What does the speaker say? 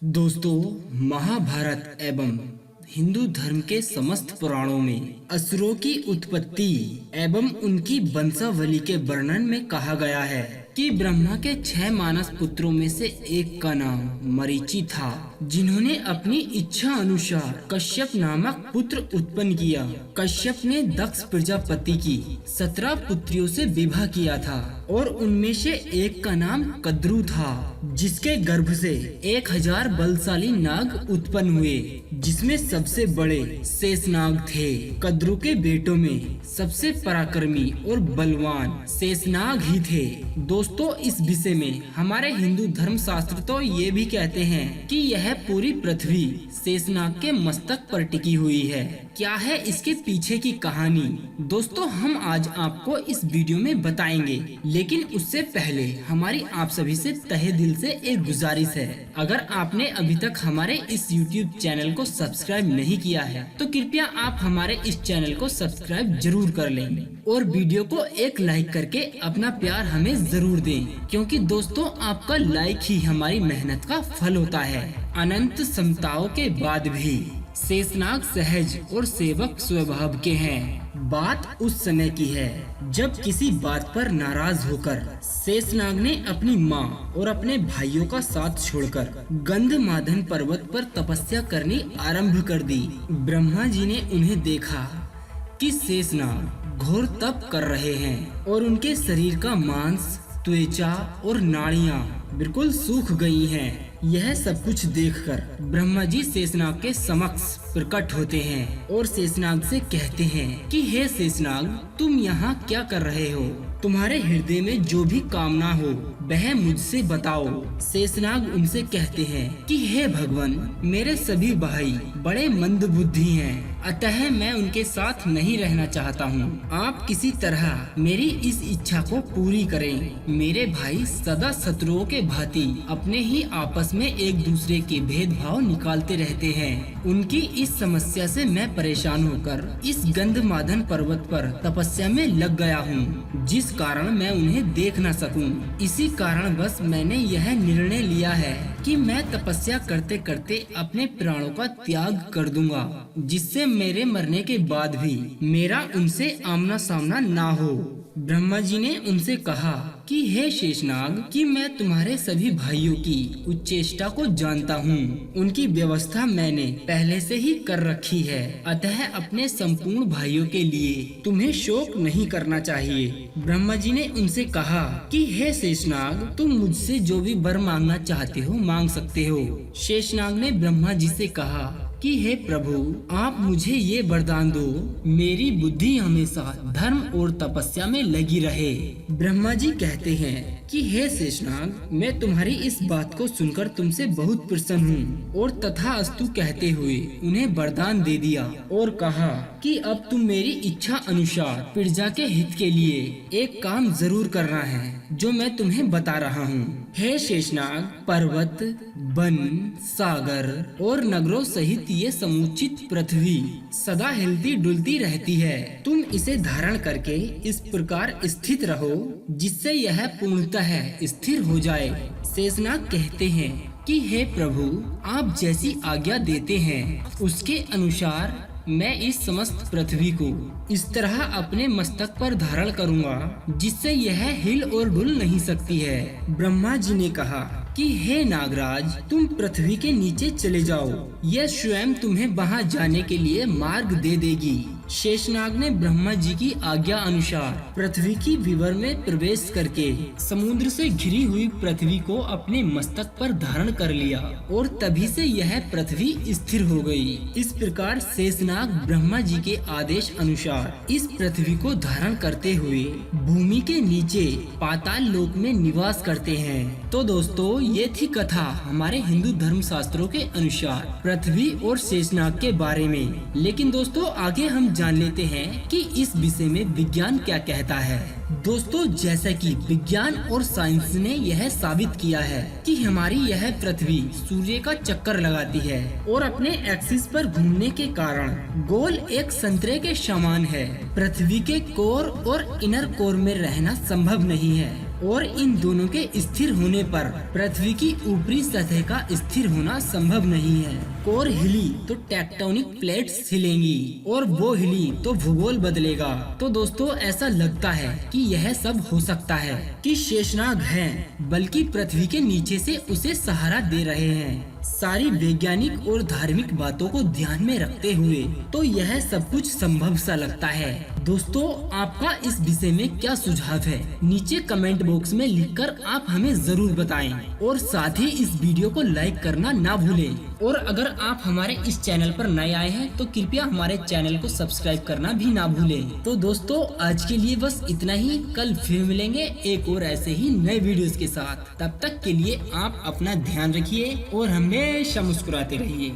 दोस्तों, महाभारत एवं हिंदू धर्म के समस्त पुराणों में असुरों की उत्पत्ति एवं उनकी वंशावली के वर्णन में कहा गया है कि ब्रह्मा के 6 मानस पुत्रों में से एक का नाम मरीचि था, जिन्होंने अपनी इच्छा अनुसार कश्यप नामक पुत्र उत्पन्न किया। कश्यप ने दक्ष प्रजापति की 17 पुत्रियों से विवाह किया था और उनमें से एक का नाम कद्रु था, जिसके गर्भ से 1000 बलशाली नाग उत्पन्न हुए, जिसमें सबसे बड़े शेषनाग थे। कद्रु के बेटों में सबसे पराक्रमी और बलवान शेषनाग ही थे। दोस्तों, इस विषय में हमारे हिंदू धर्म शास्त्र तो ये भी कहते हैं कि यह पूरी पृथ्वी शेषनाग के मस्तक पर टिकी हुई है। क्या है इसके पीछे की कहानी, दोस्तों हम आज आपको इस वीडियो में बताएंगे। लेकिन उससे पहले हमारी आप सभी से तहे दिल से एक गुजारिश है, अगर आपने अभी तक हमारे इस YouTube चैनल को सब्सक्राइब नहीं किया है तो कृपया आप हमारे इस चैनल को सब्सक्राइब जरूर कर लें और वीडियो को एक लाइक करके अपना प्यार हमें जरूर दें, क्योंकि दोस्तों आपका लाइक ही हमारी मेहनत का फल होता है। अनंत समताओं के बाद भी शेषनाग सहज और सेवक स्वभाव के हैं। बात उस समय की है जब किसी बात पर नाराज होकर शेषनाग ने अपनी माँ और अपने भाइयों का साथ छोड़कर गंधमादन पर्वत पर तपस्या करनी आरंभ कर दी। ब्रह्मा जी ने उन्हें देखा कि शेषनाग घोर तप कर रहे हैं और उनके शरीर का मांस, त्वचा और नाड़ियाँ बिल्कुल सूख गई हैं। यह सब कुछ देखकर ब्रह्मा जी शेषनाग के समक्ष प्रकट होते हैं और शेषनाग से कहते हैं कि हे शेषनाग, तुम यहाँ क्या कर रहे हो? तुम्हारे हृदय में जो भी कामना हो वह मुझसे बताओ। शेषनाग उनसे कहते हैं कि हे भगवान, मेरे सभी भाई बड़े मंद बुद्धि हैं, अतः मैं उनके साथ नहीं रहना चाहता हूँ। आप किसी तरह मेरी इस इच्छा को पूरी करें। मेरे भाई सदा शत्रुओं के भांति अपने ही आपस में एक दूसरे के भेदभाव निकालते रहते हैं। उनकी इस समस्या से मैं परेशान होकर इस गंधमादन पर्वत पर तपस्या में लग गया हूँ, जिस कारण मैं उन्हें देख न सकूं। इसी कारण बस मैंने यह निर्णय लिया है कि मैं तपस्या करते करते अपने प्राणों का त्याग कर दूंगा, जिससे मेरे मरने के बाद भी मेरा उनसे आमना सामना ना हो। ब्रह्मा जी ने उनसे कहा कि हे शेषनाग, कि मैं तुम्हारे सभी भाइयों की उच्चेष्टा को जानता हूँ। उनकी व्यवस्था मैंने पहले से ही कर रखी है, अतः अपने संपूर्ण भाइयों के लिए तुम्हें शोक नहीं करना चाहिए। ब्रह्मा जी ने उनसे कहा कि हे शेषनाग, तुम मुझसे जो भी वर मांगना चाहते हो मांग सकते हो। शेषनाग ने ब्रह्मा जी से कहा कि हे प्रभु, आप मुझे ये वरदान दो, मेरी बुद्धि हमेशा धर्म और तपस्या में लगी रहे। ब्रह्मा जी कहते हैं कि हे शेषनाग, मैं तुम्हारी इस बात को सुनकर तुमसे बहुत प्रसन्न हूँ, और तथास्तु कहते हुए उन्हें वरदान दे दिया और कहा कि अब तुम मेरी इच्छा अनुसार प्रजा के हित के लिए एक काम जरूर करना है, जो मैं तुम्हें बता रहा हूँ। हे शेषनाग, पर्वत, वन, सागर और नगरों सहित ये समुचित पृथ्वी सदा हिलती डुलती रहती है। तुम इसे धारण करके इस प्रकार स्थित रहो जिससे यह पूर्णतः स्थिर हो जाए। शेषनाग कहते हैं कि हे प्रभु, आप जैसी आज्ञा देते हैं उसके अनुसार मैं इस समस्त पृथ्वी को इस तरह अपने मस्तक पर धारण करूंगा जिससे यह हिल और डुल नहीं सकती है। ब्रह्मा जी ने कहा कि हे नागराज, तुम पृथ्वी के नीचे चले जाओ, यह स्वयं तुम्हें वहां जाने के लिए मार्ग दे देगी। शेषनाग ने ब्रह्मा जी की आज्ञा अनुसार पृथ्वी की विवर में प्रवेश करके समुद्र से घिरी हुई पृथ्वी को अपने मस्तक पर धारण कर लिया और तभी से यह पृथ्वी स्थिर हो गई। इस प्रकार शेषनाग ब्रह्मा जी के आदेश अनुसार इस पृथ्वी को धारण करते हुए भूमि के नीचे पाताल लोक में निवास करते हैं। तो दोस्तों, ये थी कथा हमारे हिंदू धर्म शास्त्रों के अनुसार पृथ्वी और शेषनाग के बारे में। लेकिन दोस्तों, आगे हम जान लेते हैं कि इस विषय में विज्ञान क्या कहता है। दोस्तों, जैसा कि विज्ञान और साइंस ने यह साबित किया है कि हमारी यह पृथ्वी सूर्य का चक्कर लगाती है और अपने एक्सिस पर घूमने के कारण गोल एक संतरे के समान है। पृथ्वी के कोर और इनर कोर में रहना संभव नहीं है। और इन दोनों के स्थिर होने पर पृथ्वी की ऊपरी सतह का स्थिर होना संभव नहीं है। कोर हिली तो टेक्टोनिक प्लेट्स हिलेंगी और वो हिली तो भूगोल बदलेगा। तो दोस्तों ऐसा लगता है कि यह सब हो सकता है कि शेषनाग हैं, बल्कि पृथ्वी के नीचे से उसे सहारा दे रहे हैं। सारी वैज्ञानिक और धार्मिक बातों को ध्यान में रखते हुए तो यह सब कुछ संभव सा लगता है। दोस्तों आपका इस विषय में क्या सुझाव है, नीचे कमेंट बॉक्स में लिखकर आप हमें जरूर बताएं और साथ ही इस वीडियो को लाइक करना ना भूलें। और अगर आप हमारे इस चैनल पर नए आए हैं तो कृपया हमारे चैनल को सब्सक्राइब करना भी ना भूलें। तो दोस्तों आज के लिए बस इतना ही, कल फिर मिलेंगे एक और ऐसे ही नए वीडियोस के साथ। तब तक के लिए आप अपना ध्यान रखिए और हमेशा मुस्कुराते रहिए।